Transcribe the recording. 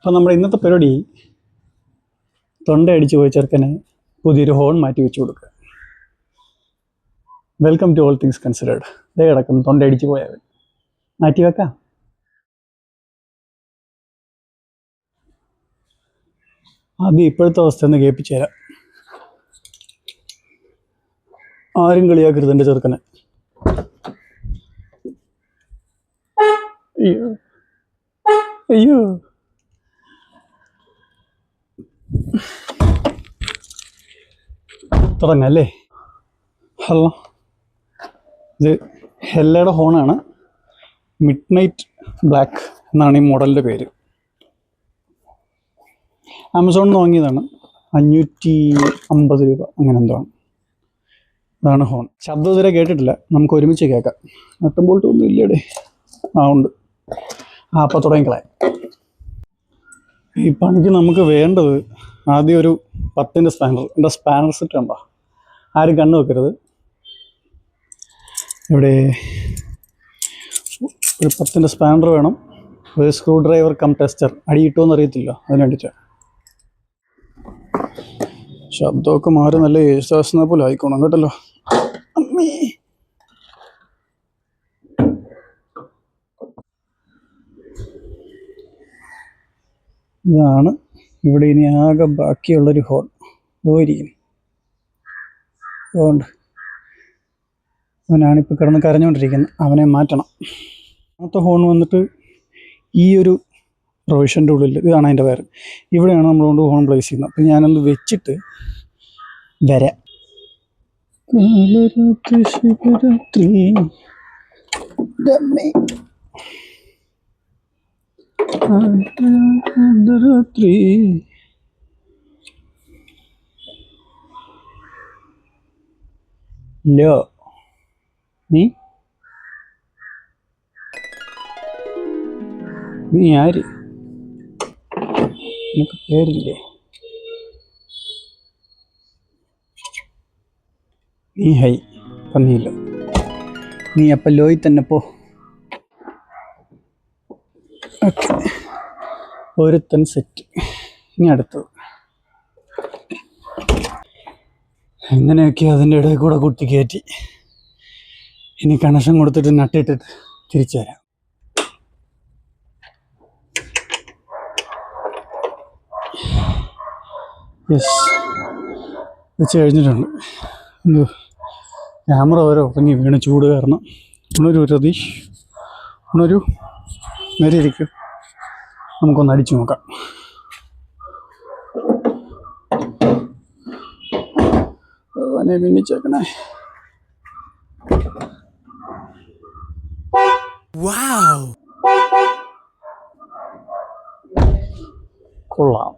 അപ്പോൾ നമ്മുടെ ഇന്നത്തെ പരിപാടി തൊണ്ടയടിച്ച് പോയ ചെറുക്കനെ പുതിയൊരു ഹോൺ മാറ്റി വെച്ച് കൊടുക്കുക. Welcome to all things considered. ഇതേ കിടക്കുന്നു തൊണ്ടയടിച്ച് പോയവൻ. മാറ്റി വെക്കാം. ആദ്യം ഇപ്പോഴത്തെ അവസ്ഥ ഒന്ന് കേൾപ്പിച്ചു തരാം. ആരും കളിയാക്കരുത് എൻ്റെ ചെറുക്കനെ. അയ്യോ അയ്യോ, തുടങ്ങല്ലേ. ഹലോ, ഇത് ഹെല്ലയുടെ ഹോണാണ്. മിഡ് നൈറ്റ് ബ്ലാക്ക് എന്നാണ് ഈ മോഡലിൻ്റെ പേര്. ആമസോണിൽ നിന്ന് വാങ്ങിയതാണ്. 550 രൂപ അങ്ങനെ എന്തോ ആണ്. ഇതാണ് ഹോൺ. ശബ്ദം ഇതുവരെ കേട്ടിട്ടില്ല, നമുക്ക് ഒരുമിച്ച് കേൾക്കാം. നട്ടുമ്പോൾട്ടൊന്നും ഇല്ലേടെ. ഉണ്ട്. അപ്പോൾ തുടങ്ങിക്കളയാം. ഈ പണിക്ക് നമുക്ക് വേണ്ടത് ആദ്യം ഒരു 10-ൻ്റെ സ്പാനർ. എൻ്റെ സ്പാനർ സെറ്റ് ഉണ്ടോ? ആരും കണ്ണു വെക്കരുത്. ഇവിടെ ഒരു 10-ൻ്റെ സ്പാനർ വേണം. ഒരു സ്ക്രൂ ഡ്രൈവർ കം ടെസ്റ്റർ. അടി കിട്ടുമെന്ന് അറിയത്തില്ല, അതിന് വേണ്ടിയിട്ടാണ്. ശബ്ദമൊക്കെ മാറി നല്ല യേശുദാസിനെ പോലെ ആയിക്കോണം കേട്ടല്ലോ. അമ്മേ, ഇതാണ് ഇവിടെ ഇനി ആകെ ബാക്കിയുള്ളൊരു ഹോൺ. പോയിരിക്കും. അതുകൊണ്ട് അവനാണിപ്പോൾ കിടന്ന് കരഞ്ഞുകൊണ്ടിരിക്കുന്നത്. അവനെ മാറ്റണം. അടുത്ത ഹോൺ വന്നിട്ട് ഈ ഒരു പ്രൊവിഷൻ്റെ ഉള്ളിൽ, ഇതാണ് അതിൻ്റെ വയർ. ഇവിടെയാണ് നമ്മൾ കൊണ്ട് ഹോൺ പ്ലേസ് ചെയ്യുന്നത്. അപ്പം ഞാനൊന്ന് വെച്ചിട്ട് വരാം. ശിവരാത്രി അർദ്ധരാത്രി ലോ, നീ ആര്? നിനക്ക് പേരില്ലേ? നീ ഹൈ പന്നിയില്ല. നീ അപ്പം ലോയിൽ തന്നെ പോ. ഓക്കെ, ഒരുത്തൻ സെറ്റ്. ഇനി അടുത്തത് എങ്ങനെയൊക്കെ അതിൻ്റെ ഇടയിൽ കൂടെ കുത്തി കയറ്റി. ഇനി കണക്ഷൻ കൊടുത്തിട്ട് നട്ടിട്ടിട്ട് തിരിച്ചു തരാം. യെസ്, വെച്ച് കഴിഞ്ഞിട്ടുണ്ട്. ക്യാമറ വരെ ഉറങ്ങി വീണ് ചൂട് കാരണം. ഉണരൂ രതീഷ്, ഉണരൂ, നേരെ ഇരിക്കും. നമുക്കൊന്ന് അടിച്ചു നോക്കാം. അവനെ മിന്നിച്ചേക്കണേ. കൊള്ളാം.